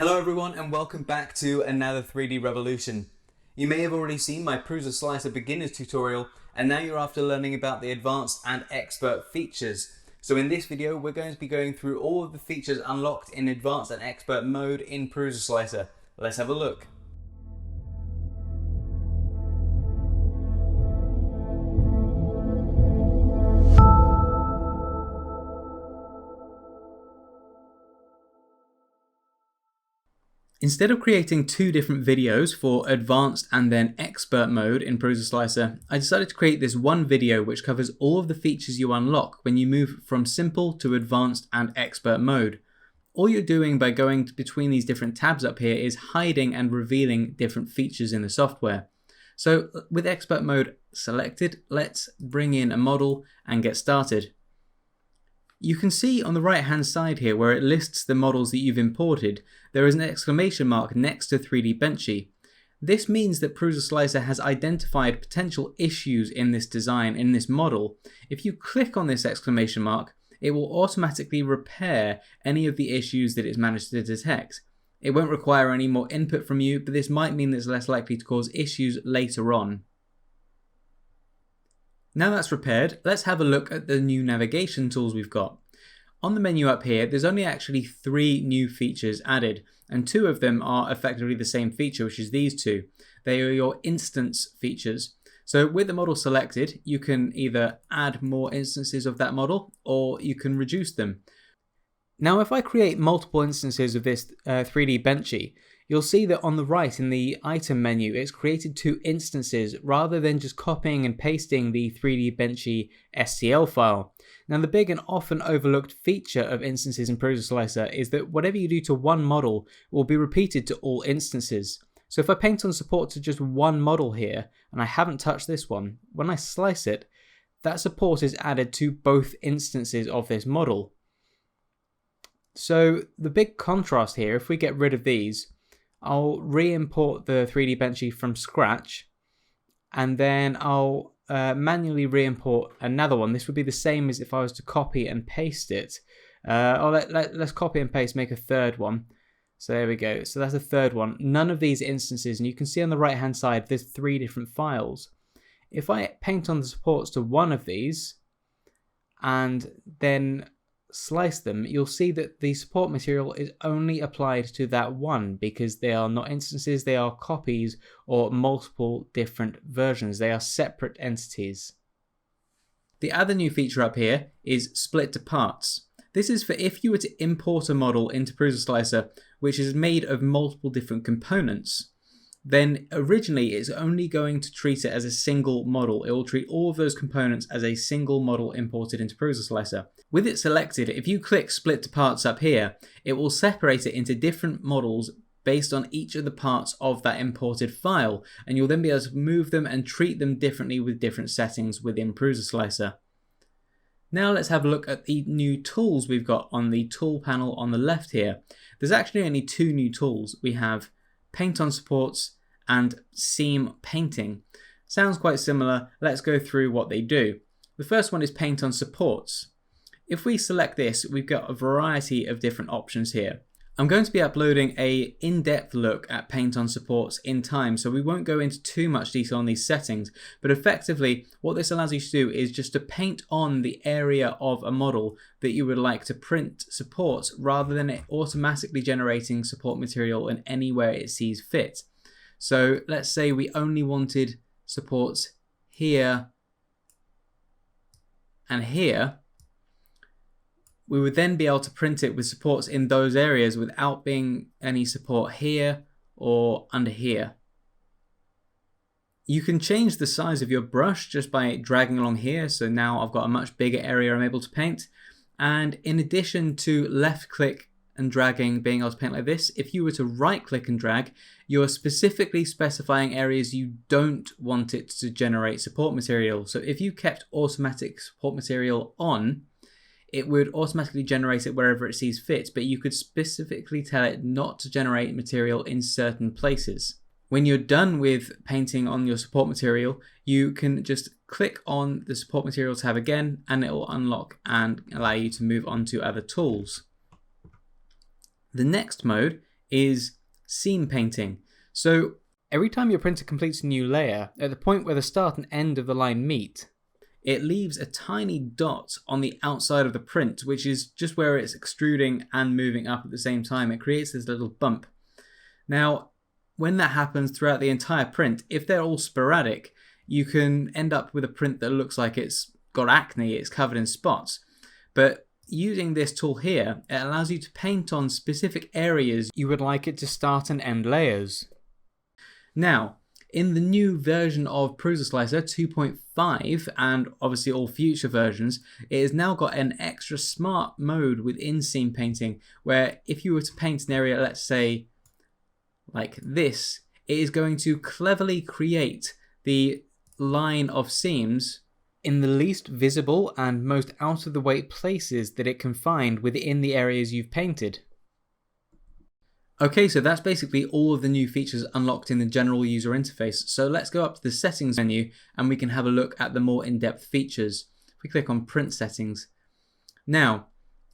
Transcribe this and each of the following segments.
Hello everyone and welcome back to another 3D revolution. You may have already seen my PrusaSlicer beginners tutorial and now you're after learning about the advanced and expert features. So in this video we're going to be going through all of the features unlocked in advanced and expert mode in PrusaSlicer. Let's have a look. Instead of creating two different videos for advanced and then expert mode in PrusaSlicer, I decided to create this one video which covers all of the features you unlock when you move from simple to advanced and expert mode. All you're doing by going between these different tabs up here is hiding and revealing different features in the software. So with expert mode selected, let's bring in a model and get started. You can see on the right hand side here where it lists the models that you've imported, there is an exclamation mark next to 3D Benchy. This means that PrusaSlicer has identified potential issues in this design, in this model. If you click on this exclamation mark, it will automatically repair any of the issues that it's managed to detect. It won't require any more input from you, but this might mean that it's less likely to cause issues later on. Now that's repaired, let's have a look at the new navigation tools we've got. On the menu up here, there's only actually 3 new features added, and 2 of them are effectively the same feature, which is these 2. They are your instance features. So with the model selected, you can either add more instances of that model, or you can reduce them. Now if I create multiple instances of this 3D Benchy, you'll see that on the right in the item menu, it's created 2 instances rather than just copying and pasting the 3D Benchy STL file. Now the big and often overlooked feature of instances in PrusaSlicer is that whatever you do to one model will be repeated to all instances. So if I paint on support to just one model here, and I haven't touched this one, when I slice it, that support is added to both instances of this model. So the big contrast here, if we get rid of these, I'll re-import the 3D Benchy from scratch, and then I'll manually re-import another one. This would be the same as if I was to copy and paste it. Let's copy and paste, make a third one. So there we go. So that's a third one. None of these instances, and you can see on the right hand side there's 3 different files. If I paint on the supports to one of these and then slice them, you'll see that the support material is only applied to that one because they are not instances, they are copies or multiple different versions. They are separate entities. The other new feature up here is split to parts. This is for if you were to import a model into PrusaSlicer which is made of multiple different components, then originally it's only going to treat it as a single model. It will treat all of those components as a single model imported into PrusaSlicer. With it selected, if you click split to parts up here, it will separate it into different models based on each of the parts of that imported file, and you'll then be able to move them and treat them differently with different settings within PrusaSlicer. Now let's have a look at the new tools we've got on the tool panel on the left here. There's actually only 2 new tools. We have Paint on Supports and Seam Painting. Sounds quite similar. Let's go through what they do. The first one is Paint on Supports. If we select this, we've got a variety of different options here. I'm going to be uploading a in-depth look at Paint on Supports in time, so we won't go into too much detail on these settings, but effectively what this allows you to do is just to paint on the area of a model that you would like to print supports rather than it automatically generating support material in anywhere it sees fit. So let's say we only wanted supports here and here. We would then be able to print it with supports in those areas without being any support here or under here. You can change the size of your brush just by dragging along here. So now I've got a much bigger area I'm able to paint. And in addition to left click and dragging, being able to paint like this, if you were to right click and drag, you're specifically specifying areas you don't want it to generate support material. So if you kept automatic support material on, it would automatically generate it wherever it sees fit, but you could specifically tell it not to generate material in certain places. When you're done with painting on your support material, you can just click on the support material tab again and it will unlock and allow you to move on to other tools. The next mode is seam painting. So every time your printer completes a new layer, at the point where the start and end of the line meet, it leaves a tiny dot on the outside of the print, which is just where it's extruding and moving up at the same time. It creates this little bump. Now, when that happens throughout the entire print, if they're all sporadic, you can end up with a print that looks like it's got acne, it's covered in spots. But using this tool here, it allows you to paint on specific areas you would like it to start and end layers. Now, in the new version of PrusaSlicer 2.5, and obviously all future versions, it has now got an extra smart mode within seam painting, where if you were to paint an area, let's say, like this, it is going to cleverly create the line of seams in the least visible and most out of the way places that it can find within the areas you've painted. Okay, so that's basically all of the new features unlocked in the general user interface. So let's go up to the settings menu and we can have a look at the more in-depth features. If we click on print settings. Now,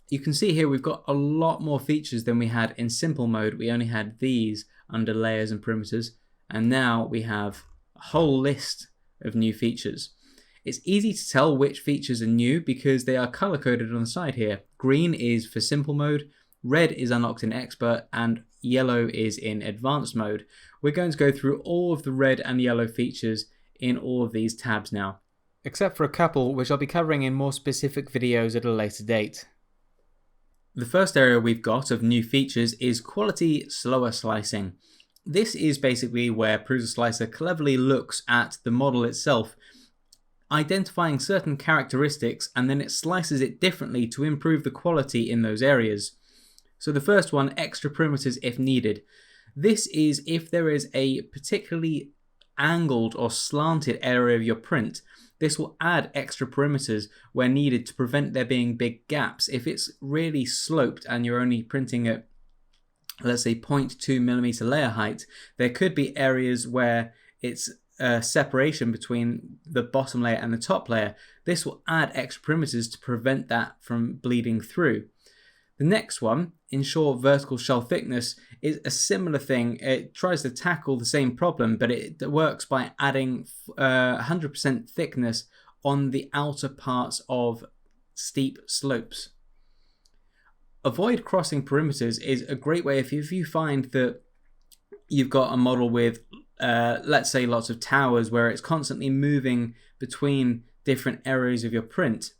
you can see here we've got a lot more features than we had in simple mode. We only had these under layers and perimeters, and now we have a whole list of new features. It's easy to tell which features are new because they are color coded on the side here. Green is for simple mode, red is unlocked in expert, and yellow is in advanced mode. We're going to go through all of the red and yellow features in all of these tabs now, except for a couple which I'll be covering in more specific videos at a later date. The first area we've got of new features is quality slower slicing. This is basically where PrusaSlicer cleverly looks at the model itself, identifying certain characteristics, and then it slices it differently to improve the quality in those areas. So the first one, extra perimeters if needed. This is if there is a particularly angled or slanted area of your print. This will add extra perimeters where needed to prevent there being big gaps. If it's really sloped and you're only printing at, let's say, 0.2mm layer height, there could be areas where it's a separation between the bottom layer and the top layer. This will add extra perimeters to prevent that from bleeding through. The next one, ensure vertical shell thickness, is a similar thing. It tries to tackle the same problem, but it works by adding 100% thickness on the outer parts of steep slopes. Avoid crossing perimeters is a great way if you find that you've got a model with, let's say, lots of towers where it's constantly moving between different areas of your print,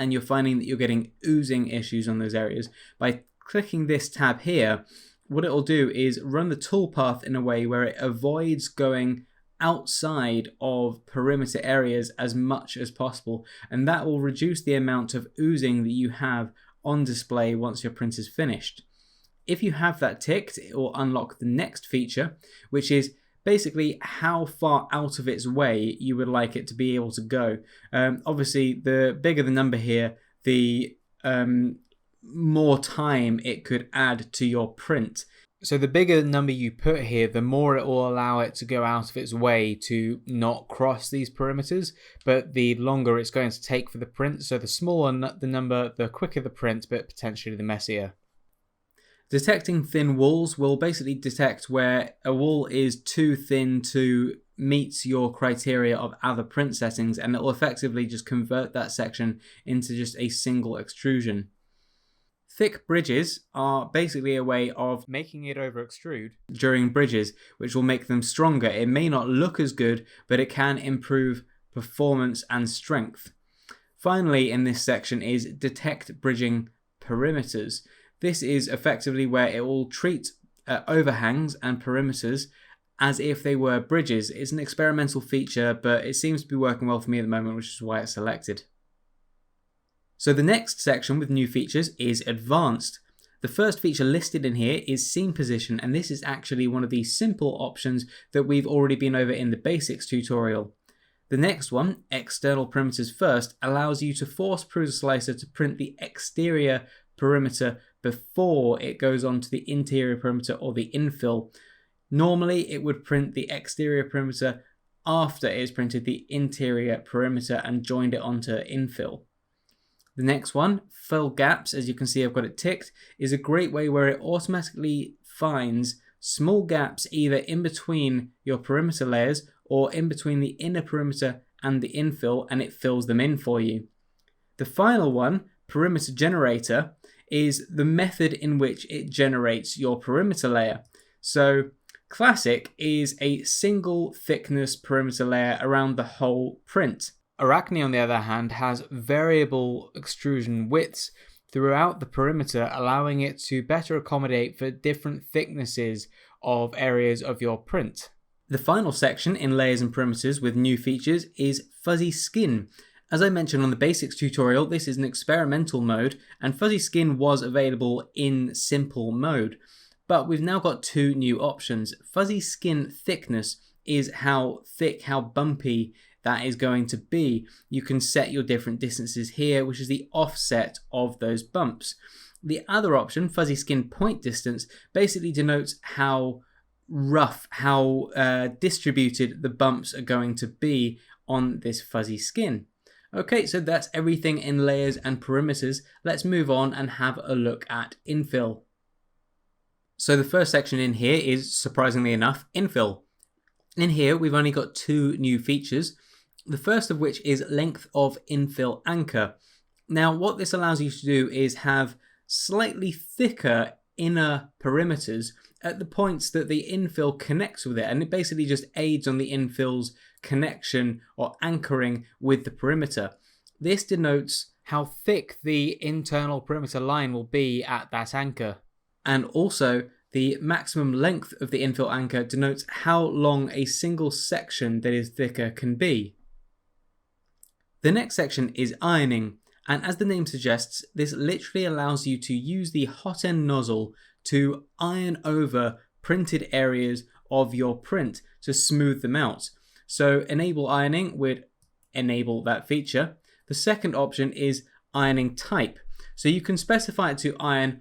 and you're finding that you're getting oozing issues on those areas. By clicking this tab here, what it'll do is run the toolpath in a way where it avoids going outside of perimeter areas as much as possible, and that will reduce the amount of oozing that you have on display once your print is finished. If you have that ticked, it will unlock the next feature, which is basically how far out of its way you would like it to be able to go. Obviously, the bigger the number here, the more time it could add to your print. So the bigger number you put here, the more it will allow it to go out of its way to not cross these perimeters, but the longer it's going to take for the print. So the smaller the number, the quicker the print, but potentially the messier. Detecting thin walls will basically detect where a wall is too thin to meet your criteria of other print settings, and it will effectively just convert that section into just a single extrusion. Thick bridges are basically a way of making it over extrude during bridges, which will make them stronger. It may not look as good, but it can improve performance and strength. Finally, in this section is detect bridging perimeters. This is effectively where it will treat overhangs and perimeters as if they were bridges. It's an experimental feature, but it seems to be working well for me at the moment, which is why it's selected. So the next section with new features is advanced. The first feature listed in here is seam position, and this is actually one of the simple options that we've already been over in the basics tutorial. The next one, external perimeters first, allows you to force PrusaSlicer to print the exterior perimeter before it goes on to the interior perimeter or the infill. Normally it would print the exterior perimeter after it has printed the interior perimeter and joined it onto infill. The next one, fill gaps, as you can see I've got it ticked, is a great way where it automatically finds small gaps either in between your perimeter layers or in between the inner perimeter and the infill, and it fills them in for you. The final one, perimeter generator, is the method in which it generates your perimeter layer. So classic is a single thickness perimeter layer around the whole print. Arachne, on the other hand, has variable extrusion widths throughout the perimeter, allowing it to better accommodate for different thicknesses of areas of your print. The final section in layers and perimeters with new features is fuzzy skin. As I mentioned on the basics tutorial, this is an experimental mode, and fuzzy skin was available in simple mode. But we've now got two new options. Fuzzy skin thickness is how thick, how bumpy that is going to be. You can set your different distances here, which is the offset of those bumps. The other option, fuzzy skin point distance, basically denotes how rough, how distributed the bumps are going to be on this fuzzy skin. Okay, so that's everything in layers and perimeters. Let's move on and have a look at infill. So the first section in here is, surprisingly enough, infill. In here, we've only got two new features. The first of which is length of infill anchor. Now, what this allows you to do is have slightly thicker inner perimeters at the points that the infill connects with it, and it basically just aids on the infill's connection or anchoring with the perimeter. This denotes how thick the internal perimeter line will be at that anchor. And also, the maximum length of the infill anchor denotes how long a single section that is thicker can be. The next section is ironing, and as the name suggests, this literally allows you to use the hot end nozzle to iron over printed areas of your print to smooth them out. So enable ironing would enable that feature. The second option is ironing type. So you can specify it to iron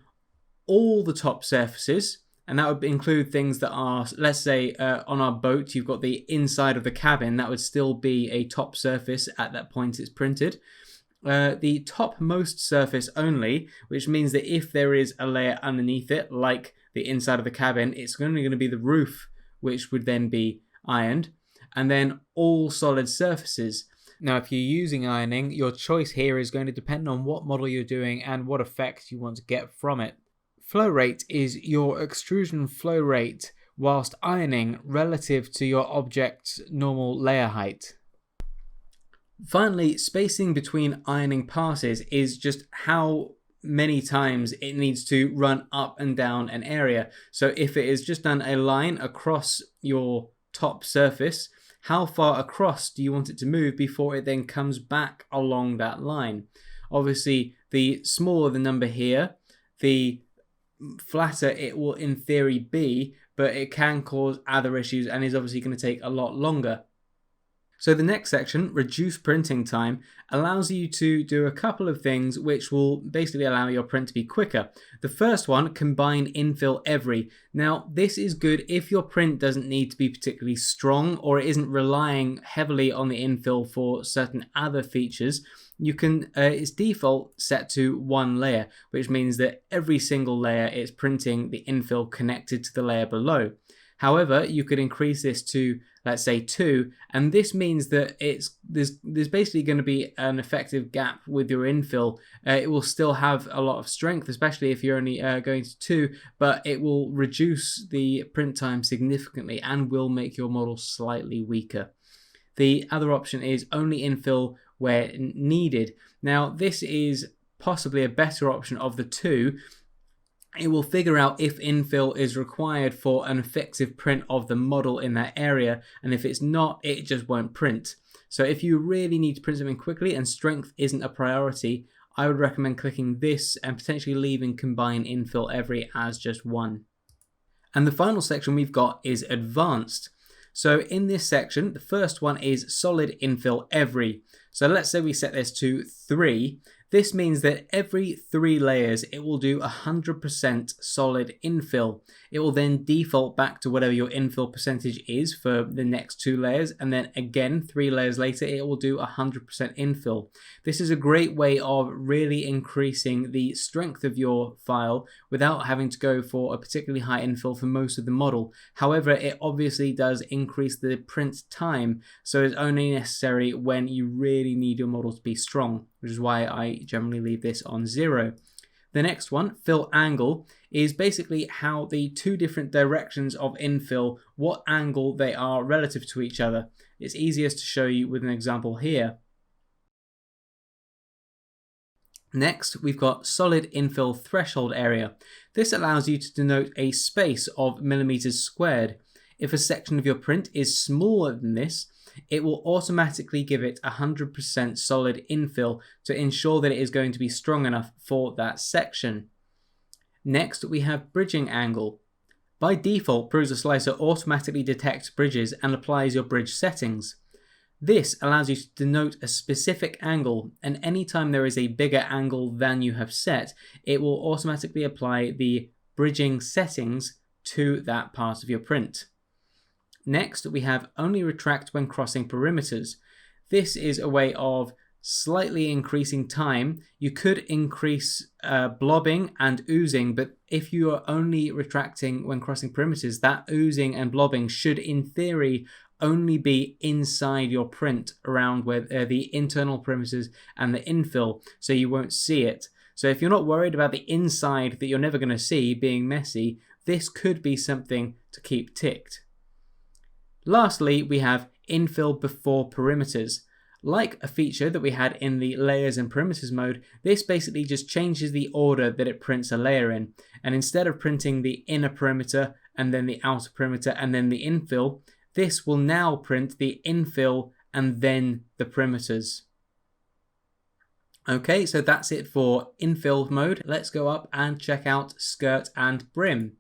all the top surfaces, and that would include things that are, let's say on our boat, you've got the inside of the cabin, that would still be a top surface at that point it's printed. The topmost surface only, which means that if there is a layer underneath it, like the inside of the cabin, it's only going to be the roof, which would then be ironed. And then all solid surfaces. Now, if you're using ironing, your choice here is going to depend on what model you're doing and what effect you want to get from it. Flow rate is your extrusion flow rate whilst ironing relative to your object's normal layer height. Finally, spacing between ironing passes is just how many times it needs to run up and down an area. So if it is just done a line across your top surface, how far across do you want it to move before it then comes back along that line? Obviously, the smaller the number here, the flatter it will in theory be, but it can cause other issues and is obviously going to take a lot longer. So the next section, reduce printing time, allows you to do a couple of things which will basically allow your print to be quicker. The first one, combine infill every. Now this is good if your print doesn't need to be particularly strong or it isn't relying heavily on the infill for certain other features. You can, it's default set to one layer, which means that every single layer is printing the infill connected to the layer below. However, you could increase this to, let's say, 2, and this means that there's basically going to be an effective gap with your infill. It will still have a lot of strength, especially if you're only going to 2, but it will reduce the print time significantly and will make your model slightly weaker. The other option is only infill where needed. Now, this is possibly a better option of the two. It will figure out if infill is required for an effective print of the model in that area, and if it's not, it just won't print. So if you really need to print something quickly and strength isn't a priority, I would recommend clicking this and potentially leaving combine infill every as just one. And the final section we've got is advanced. So in this section, the first one is solid infill every. So let's say we set this to 3. This means that every 3 layers it will do 100% solid infill. It will then default back to whatever your infill percentage is for the next 2 layers, and then again 3 layers later it will do 100% infill. This is a great way of really increasing the strength of your file without having to go for a particularly high infill for most of the model. However, it obviously does increase the print time, so it's only necessary when you really need your model to be strong, which is why I generally leave this on 0. The next one, fill angle, is basically how the 2 different directions of infill, what angle they are relative to each other. It's easiest to show you with an example here. Next, we've got solid infill threshold area. This allows you to denote a space of millimeters squared. If a section of your print is smaller than this, it will automatically give it 100% solid infill to ensure that it is going to be strong enough for that section. Next, we have bridging angle. By default, PrusaSlicer automatically detects bridges and applies your bridge settings. This allows you to denote a specific angle, and anytime there is a bigger angle than you have set, it will automatically apply the bridging settings to that part of your print. Next, we have only retract when crossing perimeters. This is a way of slightly increasing time. You could increase blobbing and oozing, but if you are only retracting when crossing perimeters, that oozing and blobbing should in theory only be inside your print around where the internal perimeters and the infill, so you won't see it. So if you're not worried about the inside that you're never going to see being messy, this could be something to keep ticked. Lastly, we have infill before perimeters. Like a feature that we had in the layers and perimeters mode, this basically just changes the order that it prints a layer in. And instead of printing the inner perimeter and then the outer perimeter and then the infill, this will now print the infill and then the perimeters. Okay, so that's it for infill mode. Let's go up and check out skirt and brim.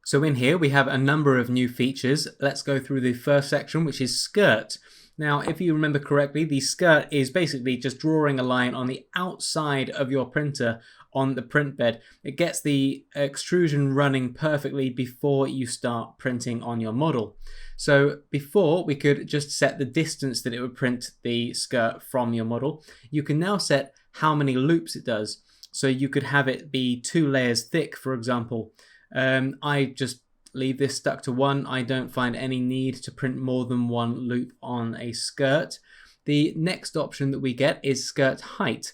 So in here we have a number of new features. Let's go through the first section, which is skirt. Now, if you remember correctly, the skirt is basically just drawing a line on the outside of your printer on the print bed. It gets the extrusion running perfectly before you start printing on your model. So before, we could just set the distance that it would print the skirt from your model. You can now set how many loops it does. So you could have it be 2 layers thick, for example. I just leave this stuck to 1. I don't find any need to print more than 1 loop on a skirt. The next option that we get is skirt height.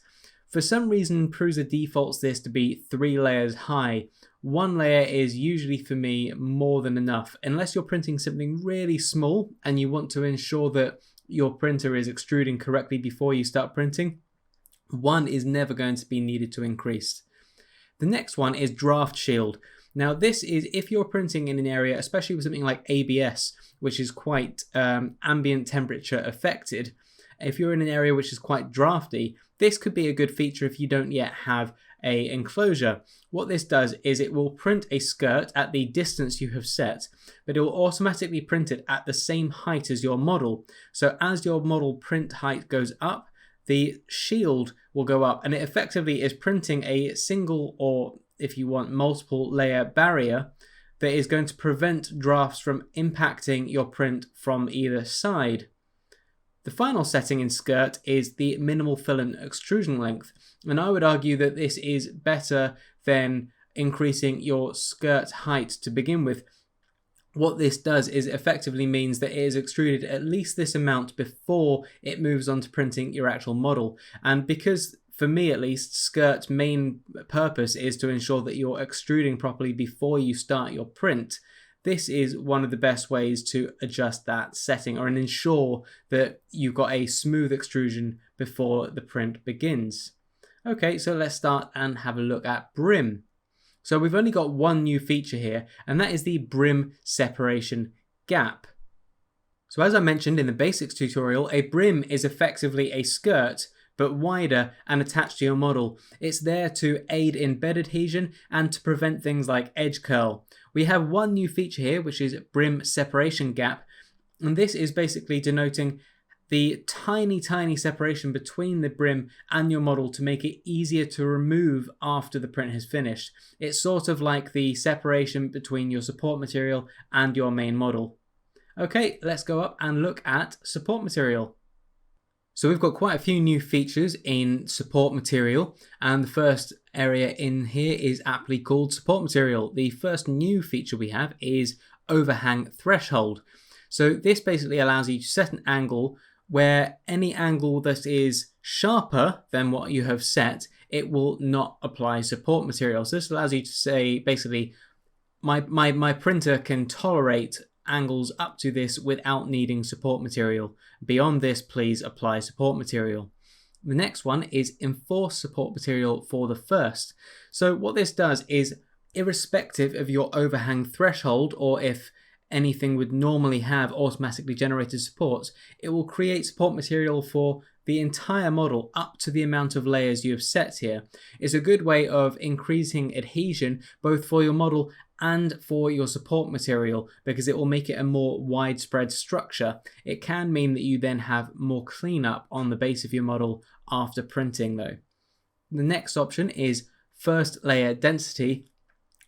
For some reason, Prusa defaults this to be 3 layers high. 1 layer is usually for me more than enough, unless you're printing something really small and you want to ensure that your printer is extruding correctly before you start printing. 1 is never going to be needed to increase. The next one is draft shield. Now this is if you're printing in an area, especially with something like ABS, which is quite ambient temperature affected. If you're in an area which is quite drafty, this could be a good feature if you don't yet have a enclosure. What this does is it will print a skirt at the distance you have set, but it will automatically print it at the same height as your model. So as your model print height goes up, the shield will go up, and it effectively is printing a single, or if you want, multiple layer barrier that is going to prevent drafts from impacting your print from either side. The final setting in skirt is the minimal filament extrusion length, and I would argue that this is better than increasing your skirt height to begin with. What this does is effectively means that it is extruded at least this amount before it moves on to printing your actual model. And because, for me at least, skirt's main purpose is to ensure that you're extruding properly before you start your print, this is one of the best ways to adjust that setting or ensure that you've got a smooth extrusion before the print begins. Okay, so let's start and have a look at brim. So we've only got 1 new feature here, and that is the brim separation gap. So as I mentioned in the basics tutorial, a brim is effectively a skirt, but wider and attached to your model. It's there to aid in bed adhesion and to prevent things like edge curl. We have 1 new feature here, which is brim separation gap, and this is basically denoting the tiny separation between the brim and your model to make it easier to remove after the print has finished. It's sort of like the separation between your support material and your main model. Okay, let's go up and look at support material. So we've got quite a few new features in support material, and the first area in here is aptly called support material. The first new feature we have is overhang threshold. So this basically allows you to set an angle where any angle that is sharper than what you have set, it will not apply support material. So this allows you to say basically my printer can tolerate angles up to this without needing support material. Beyond this, please apply support material. The next one is enforce support material for the first. So what this does is, irrespective of your overhang threshold, or if anything would normally have automatically generated supports, it will create support material for the entire model up to the amount of layers you have set here. It's a good way of increasing adhesion both for your model and for your support material, because it will make it a more widespread structure. It can mean that you then have more cleanup on the base of your model after printing though. The next option is first layer density,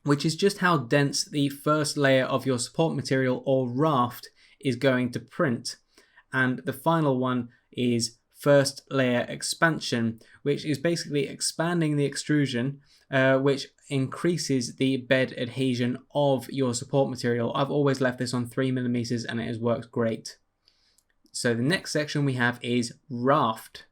which is just how dense the first layer of your support material or raft is going to print. And the final one is first layer expansion, which is basically expanding the extrusion, which increases the bed adhesion of your support material. I've always left this on 3mm and it has worked great. So the next section we have is raft.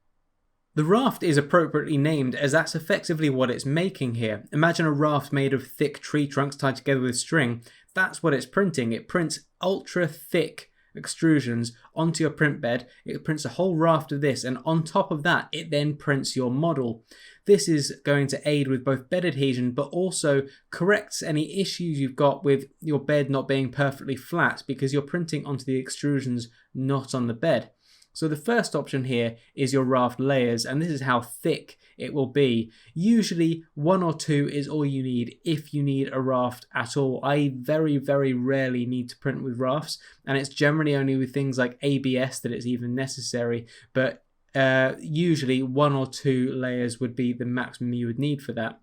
The raft is appropriately named as that's effectively what it's making here. Imagine a raft made of thick tree trunks tied together with string. That's what it's printing. It prints ultra thick extrusions onto your print bed. It prints a whole raft of this, and on top of that it then prints your model. This is going to aid with both bed adhesion, but also corrects any issues you've got with your bed not being perfectly flat, because you're printing onto the extrusions, not on the bed. So the first option here is your raft layers, and this is how thick it will be. Usually 1 or 2 is all you need if you need a raft at all. I very rarely need to print with rafts, and it's generally only with things like ABS that it's even necessary, but usually 1 or 2 layers would be the maximum you would need for that.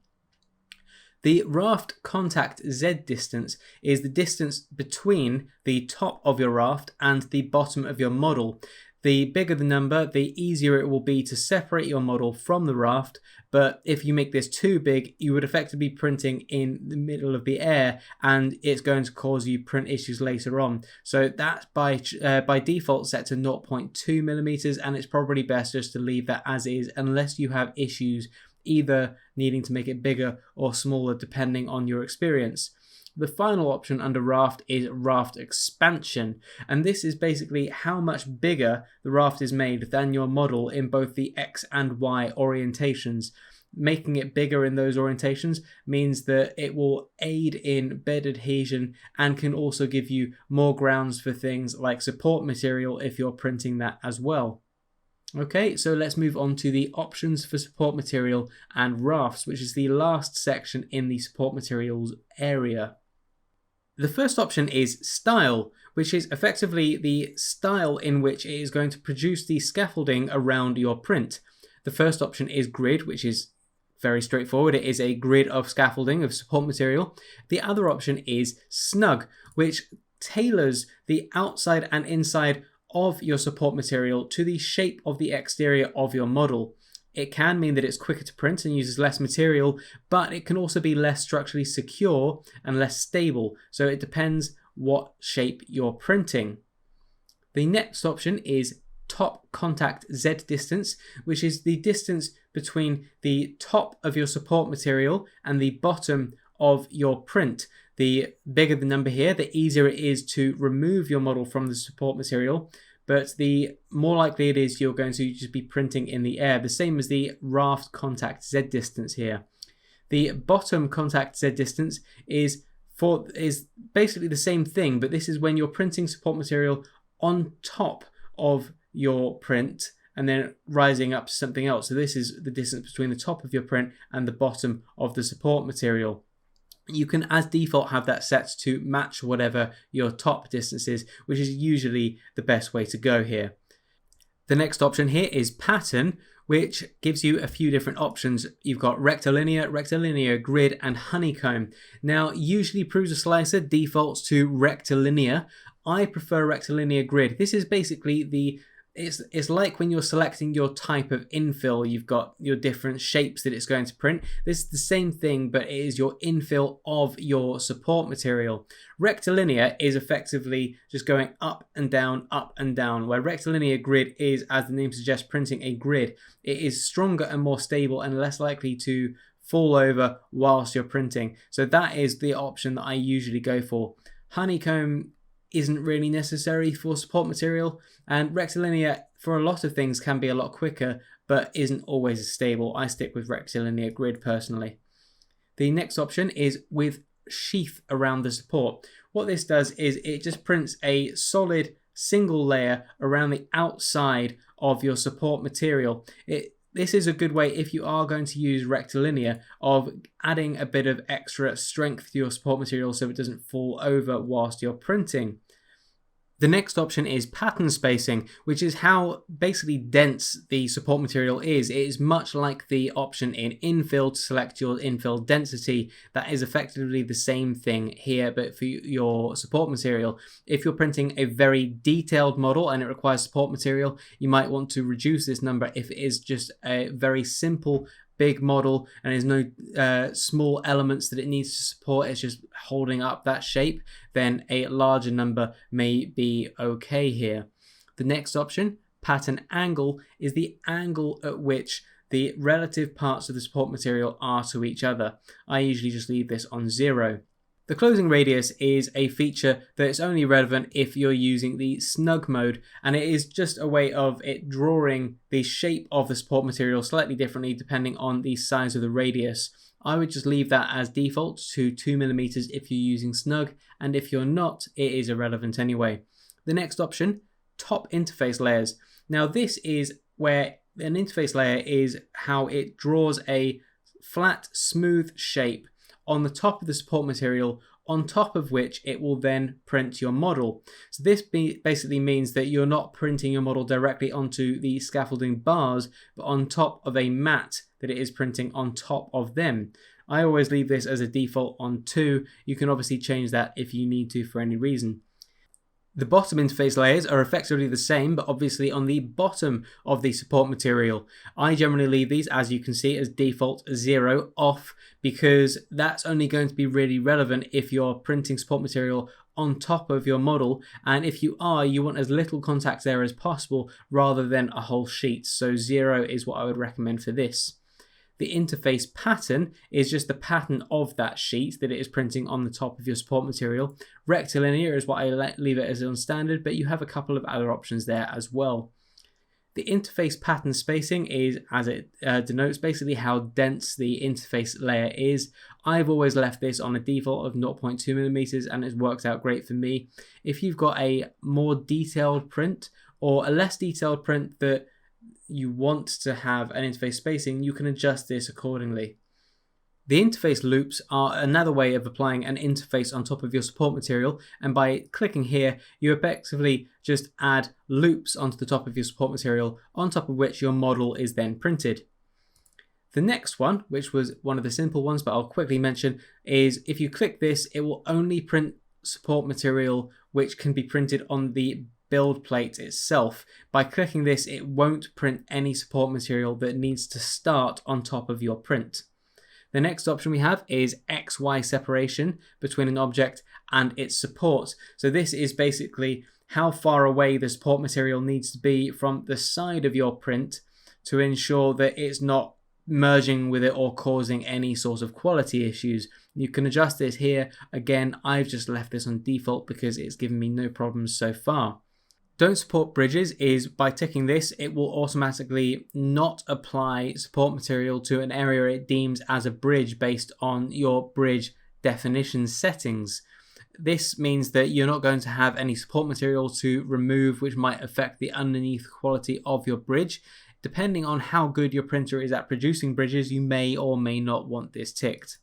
The raft contact Z distance is the distance between the top of your raft and the bottom of your model. The bigger the number, the easier it will be to separate your model from the raft, but if you make this too big, you would effectively be printing in the middle of the air, and it's going to cause you print issues later on. So that's by default set to 0.2mm, and it's probably best just to leave that as is unless you have issues either needing to make it bigger or smaller depending on your experience. The final option under raft is raft expansion, and this is basically how much bigger the raft is made than your model in both the X and Y orientations. Making it bigger in those orientations means that it will aid in bed adhesion and can also give you more grounds for things like support material if you're printing that as well. Okay, so let's move on to the options for support material and rafts, which is the last section in the support materials area. The first option is style, which is effectively the style in which it is going to produce the scaffolding around your print. The first option is grid, which is very straightforward. It is a grid of scaffolding of support material. The other option is snug, which tailors the outside and inside of your support material to the shape of the exterior of your model. It can mean that it's quicker to print and uses less material, but it can also be less structurally secure and less stable, so it depends what shape you're printing. The next option is top contact Z distance, which is the distance between the top of your support material and the bottom of your print. The bigger the number here, the easier it is to remove your model from the support material, but the more likely it is you're going to just be printing in the air, the same as the raft contact Z distance here. The bottom contact Z distance is basically the same thing, but this is when you're printing support material on top of your print and then rising up to something else. So this is the distance between the top of your print and the bottom of the support material. You can, as default, have that set to match whatever your top distance is, which is usually the best way to go here. The next option here is pattern, which gives you a few different options. You've got rectilinear, rectilinear grid, and honeycomb. Now, usually PrusaSlicer defaults to rectilinear. I prefer rectilinear grid. This is basically it's like when you're selecting your type of infill, you've got your different shapes that it's going to print. This is the same thing, but it is your infill of your support material. Rectilinear is effectively just going up and down, where rectilinear grid is, as the name suggests, printing a grid. It is stronger and more stable and less likely to fall over whilst you're printing. So that is the option that I usually go for. Honeycomb isn't really necessary for support material, and rectilinear for a lot of things can be a lot quicker but isn't always as stable. I stick with rectilinear grid personally. The next option is with sheath around the support. What this does is it just prints a solid single layer around the outside of your support material. This is a good way, if you are going to use rectilinear, of adding a bit of extra strength to your support material so it doesn't fall over whilst you're printing. The next option is pattern spacing, which is how basically dense the support material is. It is much like the option in Infill to select your infill density. That is effectively the same thing here, but for your support material. If you're printing a very detailed model and it requires support material, you might want to reduce this number. If it is just a very simple big model and there's no small elements that it needs to support, it's just holding up that shape, then a larger number may be okay here. The next option, pattern angle, is the angle at which the relative parts of the support material are to each other. I usually just leave this on 0. The closing radius is a feature that is only relevant if you're using the snug mode, and it is just a way of it drawing the shape of the support material slightly differently depending on the size of the radius. I would just leave that as default to 2mm if you're using snug, and if you're not, it is irrelevant anyway. The next option, top interface layers. Now this is where an interface layer is how it draws a flat, smooth shape on the top of the support material, on top of which it will then print your model. So this basically means that you're not printing your model directly onto the scaffolding bars, but on top of a mat that it is printing on top of them. I always leave this as a default on 2. You can obviously change that if you need to for any reason. The bottom interface layers are effectively the same, but obviously on the bottom of the support material. I generally leave these, as you can see, as default 0 off, because that's only going to be really relevant if you're printing support material on top of your model, and if you are, you want as little contact there as possible rather than a whole sheet. So 0 is what I would recommend for this. The interface pattern is just the pattern of that sheet that it is printing on the top of your support material. Rectilinear is what I leave it as on standard, but you have a couple of other options there as well. The interface pattern spacing is, as it denotes, basically how dense the interface layer is. I've always left this on a default of 0.2mm and it's worked out great for me. If you've got a more detailed print or a less detailed print that you want to have an interface spacing, you can adjust this accordingly. The interface loops are another way of applying an interface on top of your support material, and by clicking here you effectively just add loops onto the top of your support material, on top of which your model is then printed. The next one, which was one of the simple ones but I'll quickly mention, is if you click this it will only print support material which can be printed on the build plate itself. By clicking this it won't print any support material that needs to start on top of your print. The next option we have is XY separation between an object and its support. So this is basically how far away the support material needs to be from the side of your print to ensure that it's not merging with it or causing any sort of quality issues. You can adjust this here. Again, I've just left this on default because it's given me no problems so far. Don't support bridges is by ticking this, it will automatically not apply support material to an area it deems as a bridge based on your bridge definition settings. This means that you're not going to have any support material to remove which might affect the underneath quality of your bridge. Depending on how good your printer is at producing bridges, you may or may not want this ticked.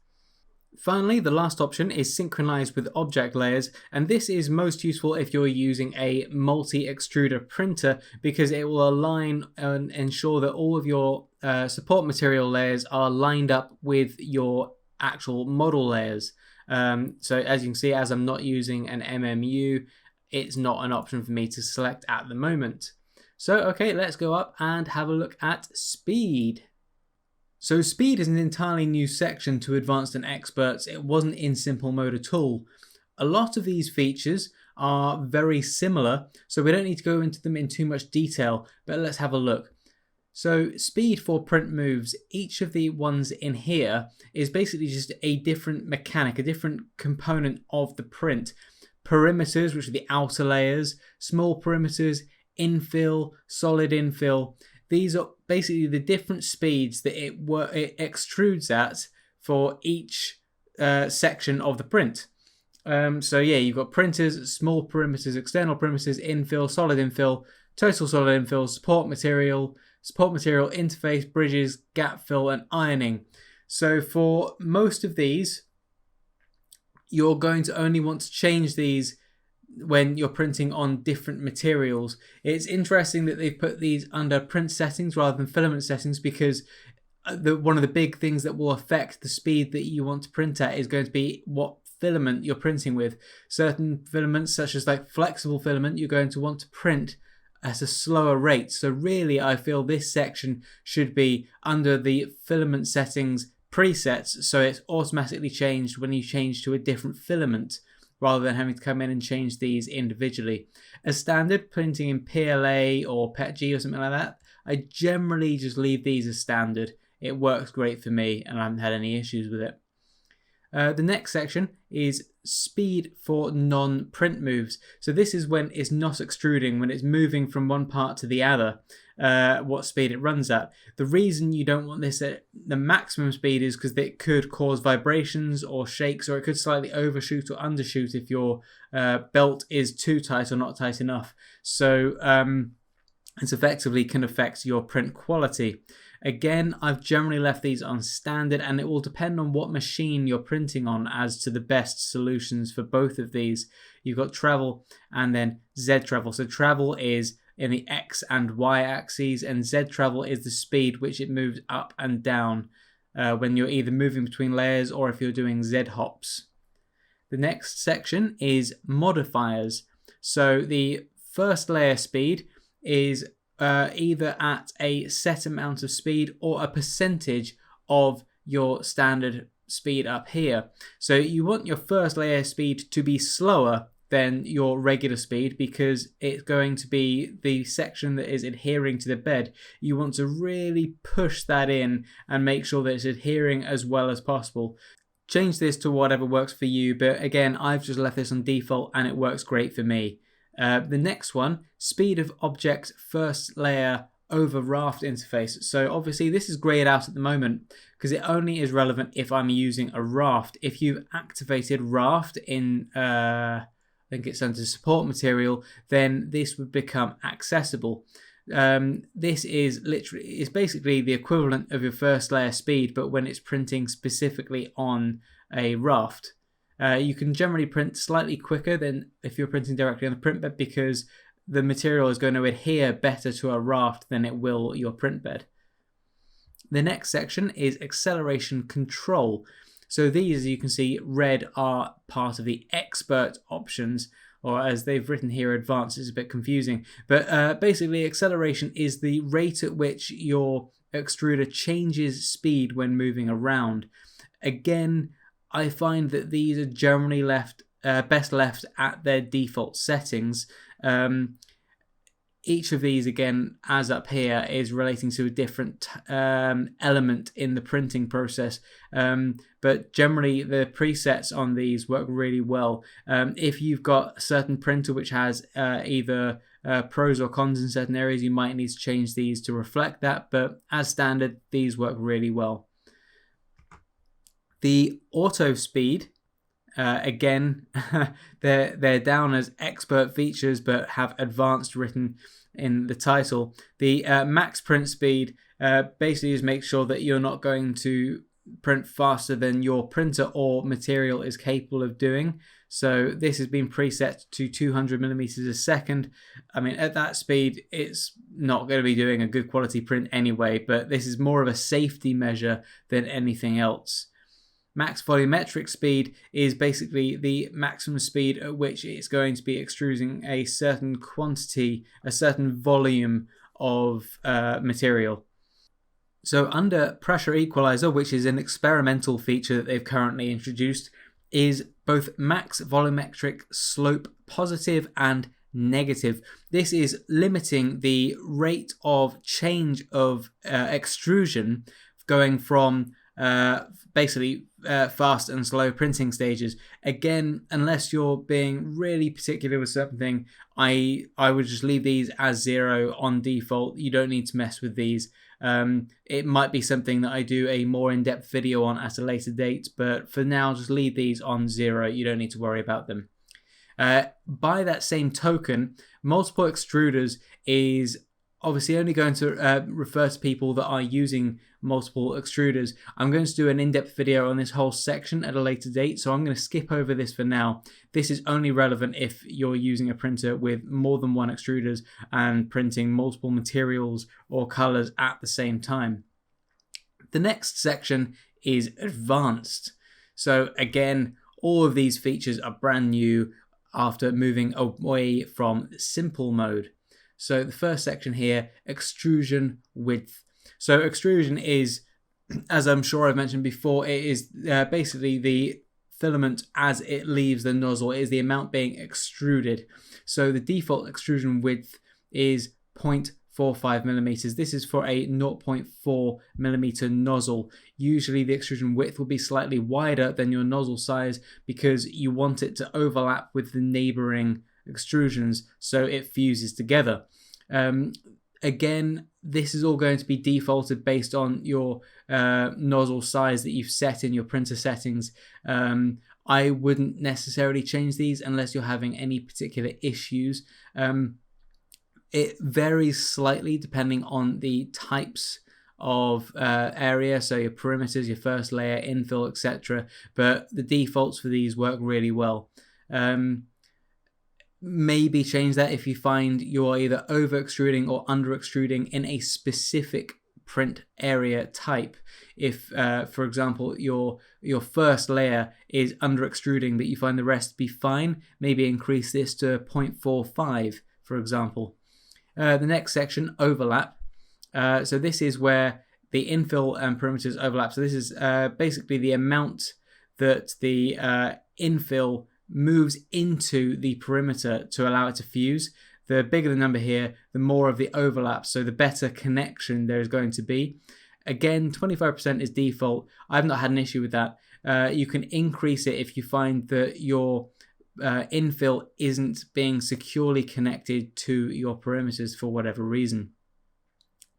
Finally, the last option is synchronize with object layers, and this is most useful if you're using a multi-extruder printer because it will align and ensure that all of your support material layers are lined up with your actual model layers. So as you can see, as I'm not using an MMU, it's not an option for me to select at the moment. So okay, let's go up and have a look at speed. So speed is an entirely new section to advanced and experts. It wasn't in simple mode at all. A lot of these features are very similar, so we don't need to go into them in too much detail, but let's have a look. So speed for print moves, each of the ones in here is basically just a different mechanic, a different component of the print. Perimeters, which are the outer layers, small perimeters, infill, solid infill. These are basically the different speeds that it extrudes at for each section of the print. So yeah, you've got printers, small perimeters, external perimeters, infill, solid infill, total solid infill, support material, interface, bridges, gap fill, and ironing. So for most of these, you're going to only want to change these when you're printing on different materials. It's interesting that they've put these under print settings rather than filament settings because one of the big things that will affect the speed that you want to print at is going to be what filament you're printing with. Certain filaments, such as like flexible filament, you're going to want to print at a slower rate. So really, I feel this section should be under the filament settings presets, so it's automatically changed when you change to a different filament, rather than having to come in and change these individually. As standard, printing in PLA or PETG or something like that, I generally just leave these as standard. It works great for me and I haven't had any issues with it. The next section is speed for non-print moves. So this is when it's not extruding, when it's moving from one part to the other, what speed it runs at. The reason you don't want this at the maximum speed is because it could cause vibrations or shakes, or it could slightly overshoot or undershoot if your belt is too tight or not tight enough. So it effectively can affect your print quality. Again, I've generally left these on standard, and it will depend on what machine you're printing on as to the best solutions for both of these. You've got travel and then Z travel. So travel is in the X and Y axes, and Z travel is the speed which it moves up and down when you're either moving between layers or if you're doing Z hops. The next section is modifiers. So the first layer speed is either at a set amount of speed or a percentage of your standard speed up here. So you want your first layer speed to be slower than your regular speed because it's going to be the section that is adhering to the bed. You want to really push that in and make sure that it's adhering as well as possible. Change this to whatever works for you, but again, I've just left this on default and it works great for me. The next one, speed of object first layer over raft interface. So obviously this is grayed out at the moment because it only is relevant if I'm using a raft. If you've activated raft in, I think it's under support material, then this would become accessible. This is basically the equivalent of your first layer speed, but when it's printing specifically on a raft. You can generally print slightly quicker than if you're printing directly on the print bed because the material is going to adhere better to a raft than it will your print bed. The next section is acceleration control. So these, as you can see, red are part of the expert options, or as they've written here, advanced. Is a bit confusing. But basically, acceleration is the rate at which your extruder changes speed when moving around. Again, I find that these are generally best left at their default settings. Each of these, again, as up here, is relating to a different element in the printing process. But generally, the presets on these work really well. If you've got a certain printer which has either pros or cons in certain areas, you might need to change these to reflect that. But as standard, these work really well. The auto speed, again, they're down as expert features but have advanced written in the title. The max print speed basically just makes sure that you're not going to print faster than your printer or material is capable of doing. So this has been preset to 200 millimeters a second. I mean, at that speed, it's not going to be doing a good quality print anyway, but this is more of a safety measure than anything else. Max volumetric speed is basically the maximum speed at which it's going to be extruding a certain quantity, a certain volume of material. So under pressure equalizer, which is an experimental feature that they've currently introduced, is both max volumetric slope positive and negative. This is limiting the rate of change of extrusion going from basically fast and slow printing stages. Again, unless you're being really particular with something, I would just leave these as 0 on default. You don't need to mess with these. It might be something that I do a more in-depth video on at a later date, but for now, just leave these on 0. You don't need to worry about them. By that same token, multiple extruders is obviously only going to refer to people that are using multiple extruders. I'm going to do an in-depth video on this whole section at a later date, so I'm going to skip over this for now. This is only relevant if you're using a printer with more than one extruders and printing multiple materials or colors at the same time. The next section is advanced. So again, all of these features are brand new after moving away from simple mode. So the first section here, extrusion width. So extrusion is, as I'm sure I've mentioned before, it is basically the filament as it leaves the nozzle. It is the amount being extruded. So the default extrusion width is 0.45 millimeters. This is for a 0.4 millimeter nozzle. Usually the extrusion width will be slightly wider than your nozzle size because you want it to overlap with the neighboring extrusions so it fuses together. Again, this is all going to be defaulted based on your nozzle size that you've set in your printer settings. I wouldn't necessarily change these unless you're having any particular issues. It varies slightly depending on the types of area, so your perimeters, your first layer, infill, etc. But the defaults for these work really well. Maybe change that if you find you're either over extruding or under extruding in a specific print area type. If, for example, your first layer is under extruding but you find the rest to be fine, maybe increase this to 0.45, for example. The next section, overlap. So this is where the infill and perimeters overlap. So this is basically the amount that the infill moves into the perimeter to allow it to fuse. The bigger the number here, the more of the overlap, so the better connection there is going to be. Again, 25% is default. I've not had an issue with that. You can increase it if you find that your infill isn't being securely connected to your perimeters for whatever reason.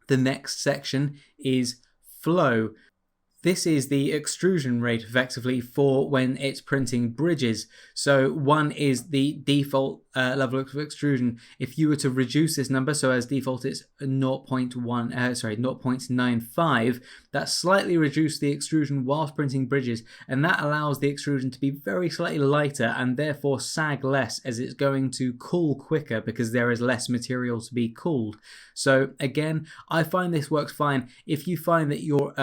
The next section is flow. This is the extrusion rate effectively for when it's printing bridges. So 1 is the default level of extrusion. If you were to reduce this number, so as default it's 0.95, that slightly reduces the extrusion whilst printing bridges, and that allows the extrusion to be very slightly lighter and therefore sag less, as it's going to cool quicker because there is less material to be cooled. So again, I find this works fine. If you find that your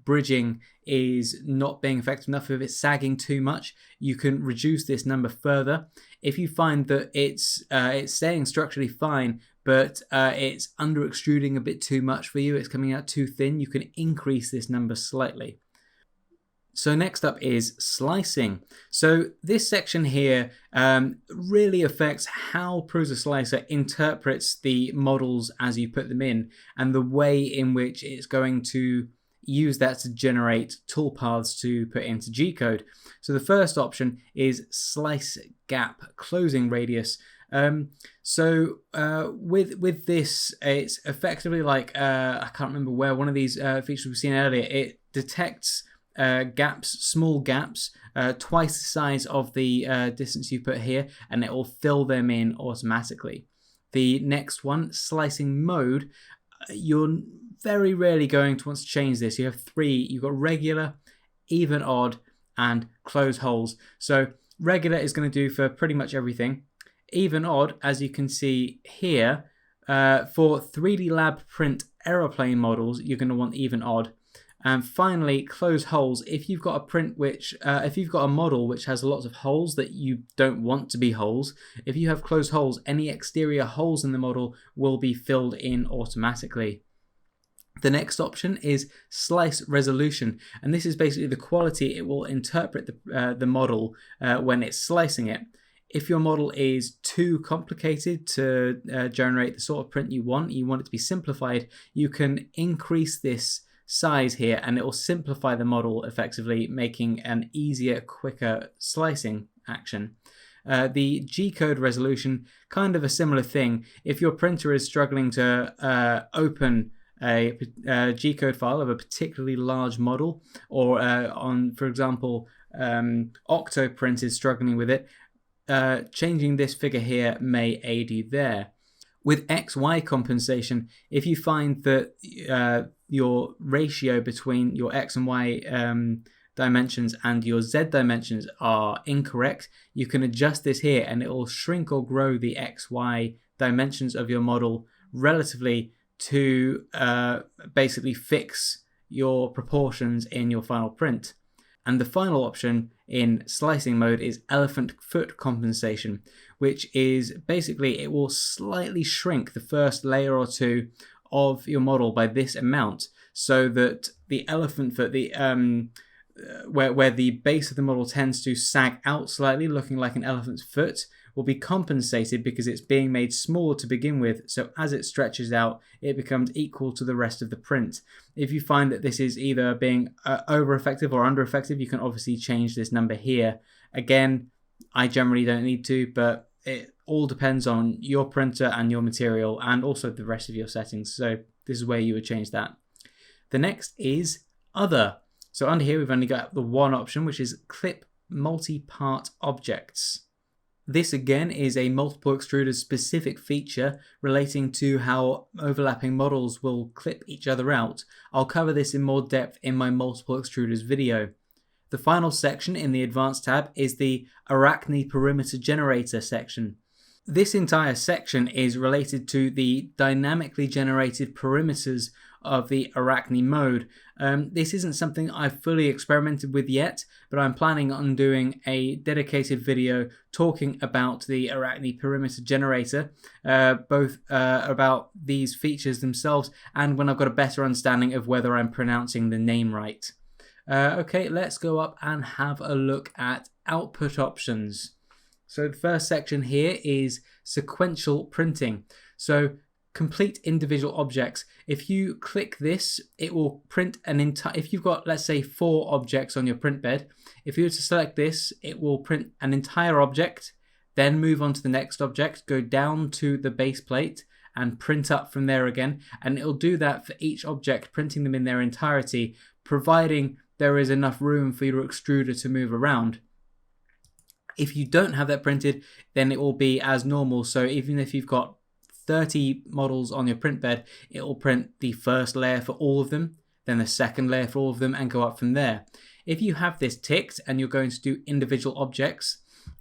bridging is not being effective enough, if it's sagging too much, you can reduce this number further. If you find that it's staying structurally fine, but it's under extruding a bit too much for you, it's coming out too thin, you can increase this number slightly. So next up is slicing. So this section here really affects how PrusaSlicer interprets the models as you put them in, and the way in which it's going to use that to generate toolpaths to put into G-code. So the first option is slice gap closing radius. With this, it's effectively like I can't remember where one of these features we've seen earlier. It detects gaps, small gaps, twice the size of the distance you put here, and it will fill them in automatically. The next one, slicing mode, you're very rarely going to want to change this. You have 3. You've got regular, even, odd, and close holes. So regular is going to do for pretty much everything. Even, odd, as you can see here, for 3D Lab print aeroplane models, you're going to want even, odd. And finally, close holes. If you've got a print if you've got a model which has lots of holes that you don't want to be holes, if you have closed holes, any exterior holes in the model will be filled in automatically. The next option is slice resolution, and this is basically the quality it will interpret the model when it's slicing it. If your model is too complicated to generate the sort of print you want it to be simplified, you can increase this size here and it will simplify the model effectively, making an easier, quicker slicing action. The G-code resolution, kind of a similar thing. If your printer is struggling to open a G-code file of a particularly large model, or for example, Octoprint is struggling with it, changing this figure here may aid you there. With XY compensation, if you find that your ratio between your X and Y dimensions and your Z dimensions are incorrect, you can adjust this here and it will shrink or grow the XY dimensions of your model relatively to basically fix your proportions in your final print. And the final option in slicing mode is elephant foot compensation, which is basically it will slightly shrink the first layer or two of your model by this amount, so that the elephant foot, where the base of the model tends to sag out slightly, looking like an elephant's foot, will be compensated because it's being made smaller to begin with, so as it stretches out it becomes equal to the rest of the print. If you find that this is either being over effective or under effective, you can obviously change this number here. Again, I generally don't need to, but it all depends on your printer and your material and also the rest of your settings, so this is where you would change that. The next is other. So under here we've only got the one option, which is clip multi-part objects. This again is a multiple extruder specific feature relating to how overlapping models will clip each other out. I'll cover this in more depth in my multiple extruders video. The final section in the advanced tab is the Arachne perimeter generator section. This entire section is related to the dynamically generated perimeters of the Arachne mode. This isn't something I've fully experimented with yet, but I'm planning on doing a dedicated video talking about the Arachne perimeter generator, both about these features themselves and when I've got a better understanding of whether I'm pronouncing the name right. Okay, let's go up and have a look at output options. So the first section here is sequential printing. So complete individual objects. If you click this, it will print an entire, if you've got, let's say, 4 objects on your print bed, if you were to select this, it will print an entire object, then move on to the next object, go down to the base plate and print up from there again. And it'll do that for each object, printing them in their entirety, providing there is enough room for your extruder to move around. If you don't have that printed, then it will be as normal. So even if you've got 30 models on your print bed, it will print the first layer for all of them, then the second layer for all of them, and go up from there. If you have this ticked and you're going to do individual objects,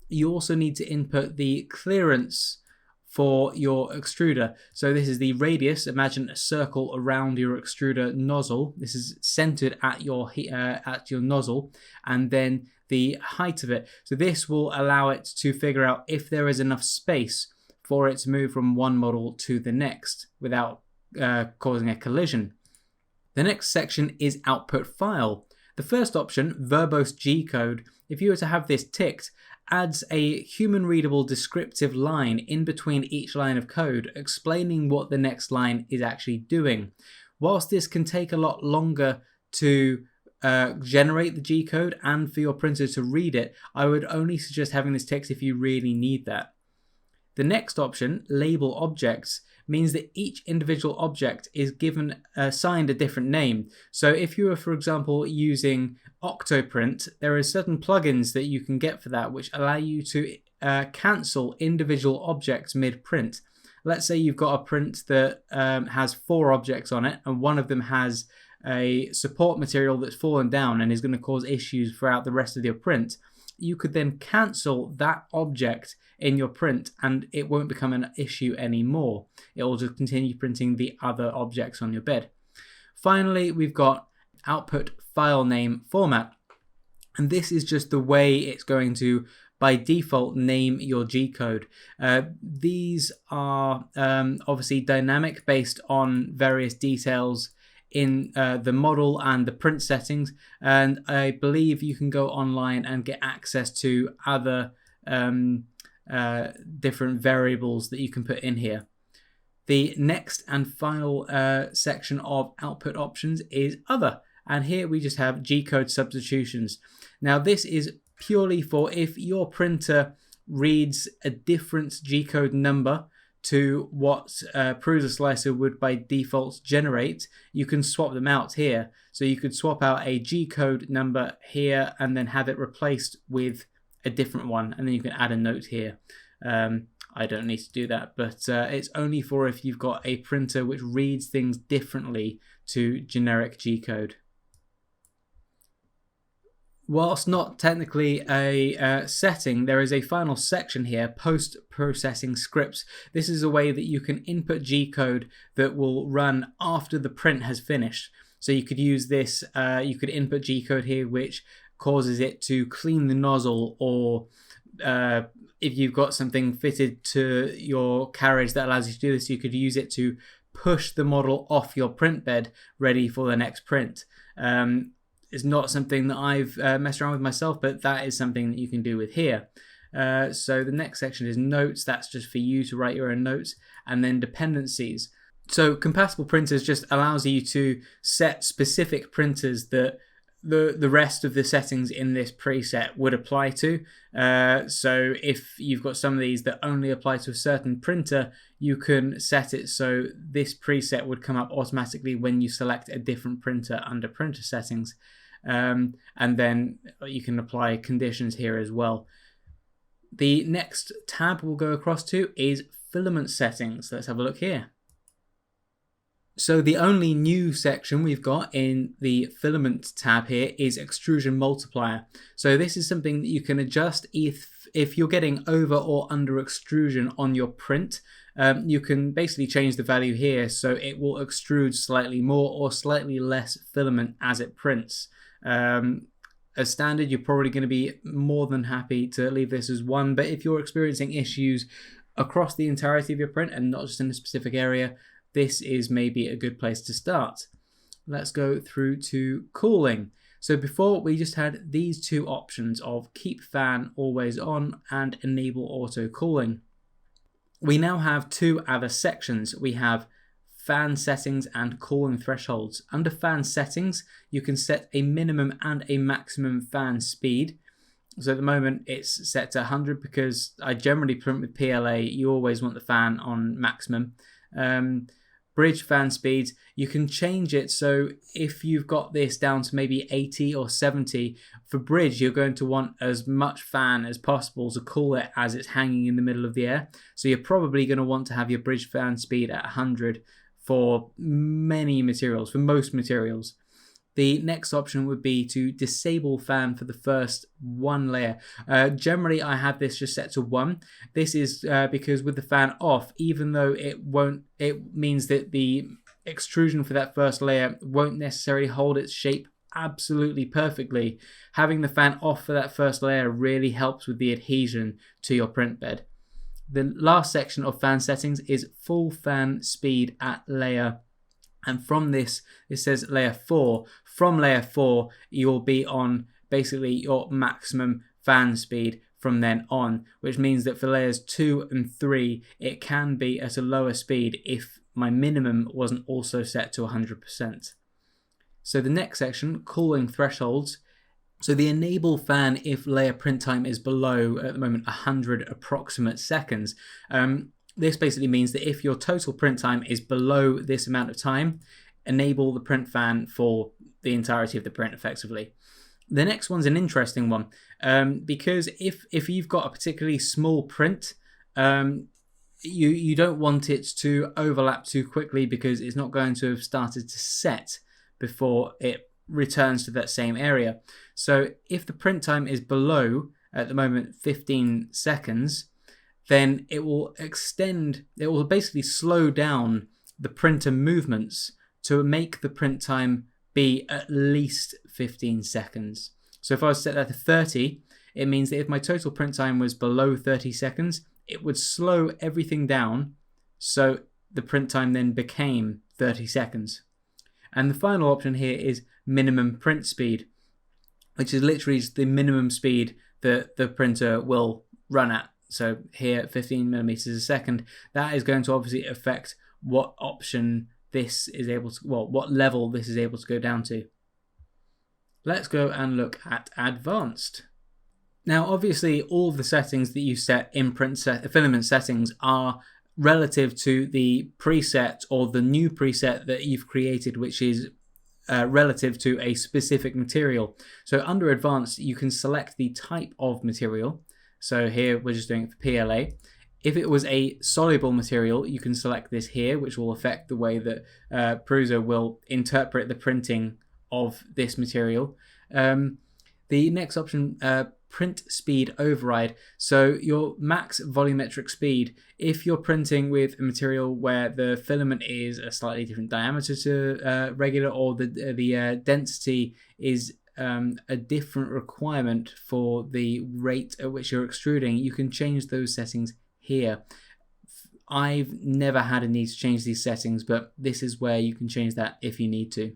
you also need to input the clearance for your extruder. So this is the radius. Imagine a circle around your extruder nozzle. This is centered at your nozzle, and then the height of it. So this will allow it to figure out if there is enough space for it to move from one model to the next without causing a collision. The next section is output file. The first option, verbose G-code, if you were to have this ticked, adds a human readable descriptive line in between each line of code explaining what the next line is actually doing. Whilst this can take a lot longer to generate the G-code and for your printer to read it, I would only suggest having this ticked if you really need that. The next option, label objects, means that each individual object is assigned a different name. So if you were, for example, using Octoprint, there are certain plugins that you can get for that which allow you to cancel individual objects mid-print. Let's say you've got a print that has 4 objects on it and one of them has a support material that's fallen down and is going to cause issues throughout the rest of your print, you could then cancel that object in your print and it won't become an issue anymore. It will just continue printing the other objects on your bed. Finally, we've got output file name format. And this is just the way it's going to, by default, name your G-code. These are obviously dynamic based on various details in the model and the print settings. And I believe you can go online and get access to other different variables that you can put in here. The next and final section of output options is other. And here we just have G-code substitutions. Now this is purely for if your printer reads a different G-code number to what PrusaSlicer would by default generate, you can swap them out here. So you could swap out a G-code number here and then have it replaced with a different one, and then you can add a note here. I don't need to do that, but it's only for if you've got a printer which reads things differently to generic G-code. Whilst not technically a setting, there is a final section here, post-processing scripts. This is a way that you can input G-code that will run after the print has finished. So you could use this, you could input G-code here, which causes it to clean the nozzle, or if you've got something fitted to your carriage that allows you to do this, you could use it to push the model off your print bed ready for the next print. It's not something that I've messed around with myself, but that is something that you can do with here. So the next section is notes. That's just for you to write your own notes. And then dependencies. So compatible printers just allows you to set specific printers that the rest of the settings in this preset would apply to. So if you've got some of these that only apply to a certain printer, you can set it so this preset would come up automatically when you select a different printer under printer settings. And then you can apply conditions here as well. The next tab we'll go across to is filament settings. Let's have a look here. So the only new section we've got in the filament tab here is extrusion multiplier. So this is something that you can adjust if you're getting over or under extrusion on your print. You can basically change the value here so it will extrude slightly more or slightly less filament as it prints. As standard, you're probably going to be more than happy to leave this as 1, but if you're experiencing issues across the entirety of your print and not just in a specific area, this is maybe a good place to start. Let's go through to cooling. So before we just had these two options of keep fan always on and enable auto cooling. We now have two other sections. We have fan settings and cooling thresholds. Under fan settings, you can set a minimum and a maximum fan speed. So at the moment it's set to 100 because I generally print with PLA. You always want the fan on maximum. Bridge fan speeds, you can change it so if you've got this down to maybe 80 or 70, for bridge you're going to want as much fan as possible to cool it as it's hanging in the middle of the air. So you're probably going to want to have your bridge fan speed at 100 for many materials, for most materials. The next option would be to disable fan for the first one layer. Generally, I have this just set to 1. This is because with the fan off, even though it means that the extrusion for that first layer won't necessarily hold its shape absolutely perfectly. Having the fan off for that first layer really helps with the adhesion to your print bed. The last section of fan settings is full fan speed at layer. And from this, it says layer 4. From layer 4, you'll be on basically your maximum fan speed from then on, which means that for layers 2 and 3, it can be at a lower speed if my minimum wasn't also set to 100%. So the next section, cooling thresholds. So the enable fan if layer print time is below, at the moment, 100 approximate seconds. This basically means that if your total print time is below this amount of time, enable the print fan for the entirety of the print effectively. The next one's an interesting one because if you've got a particularly small print, you don't want it to overlap too quickly because it's not going to have started to set before it returns to that same area. So if the print time is below, at the moment, 15 seconds, then it will basically slow down the printer movements to make the print time be at least 15 seconds. So if I was to set that to 30, it means that if my total print time was below 30 seconds, it would slow everything down, so the print time then became 30 seconds. And the final option here is minimum print speed, which is literally the minimum speed that the printer will run at. So here, 15 millimeters a second, that is going to obviously affect what option this is able to, what level this is able to go down to. Let's go and look at advanced. Now, obviously, all of the settings that you set in filament settings are relative to the preset or the new preset that you've created, which is relative to a specific material. So under advanced, you can select the type of material. So here we're just doing it for PLA. If it was a soluble material, you can select this here, which will affect the way that Prusa will interpret the printing of this material. The next option, print speed override. So your max volumetric speed, if you're printing with a material where the filament is a slightly different diameter to regular, or the density is a different requirement for the rate at which you're extruding, you can change those settings here. I've never had a need to change these settings, but this is where you can change that if you need to.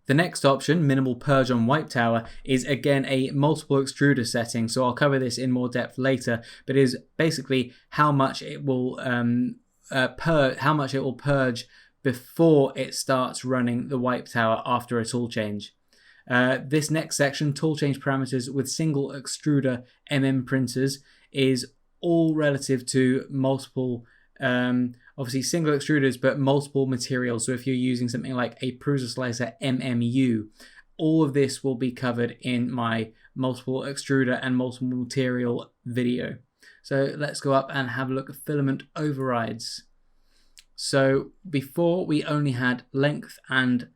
The next option, minimal purge on wipe tower, is again a multiple extruder setting. So I'll cover this in more depth later, but is basically how much it will purge before it starts running the wipe tower after a tool change. This next section, tool change parameters with single extruder printers, is all relative to multiple, obviously single extruders, but multiple materials. So if you're using something like a PrusaSlicer MMU, all of this will be covered in my multiple extruder and multiple material video. So let's go up and have a look at filament overrides. So before we only had length and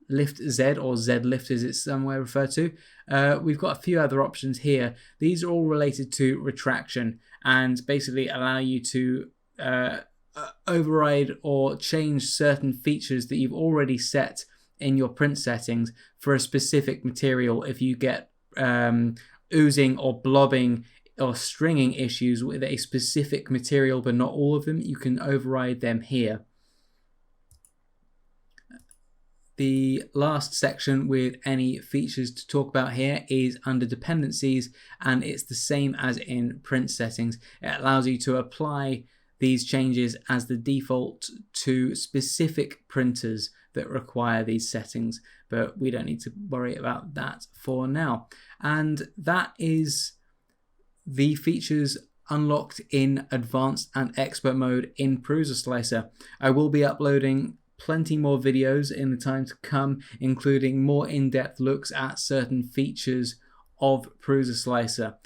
lift Z, or Z lift as it's somewhere referred to. We've got a few other options here. These are all related to retraction and basically allow you to override or change certain features that you've already set in your print settings for a specific material. If you get oozing or blobbing or stringing issues with a specific material but not all of them, you can override them here. The last section with any features to talk about here is under dependencies, and it's the same as in print settings. It allows you to apply these changes as the default to specific printers that require these settings, but we don't need to worry about that for now. And that is the features unlocked in advanced and expert mode in PrusaSlicer. I will be uploading plenty more videos in the time to come, including more in-depth looks at certain features of PrusaSlicer.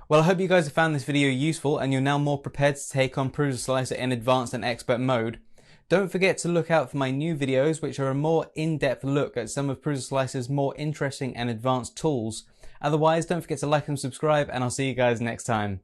Well, I hope you guys have found this video useful and you're now more prepared to take on PrusaSlicer in advanced and expert mode. Don't forget to look out for my new videos, which are a more in-depth look at some of PrusaSlicer's more interesting and advanced tools. Otherwise, don't forget to like and subscribe, and I'll see you guys next time.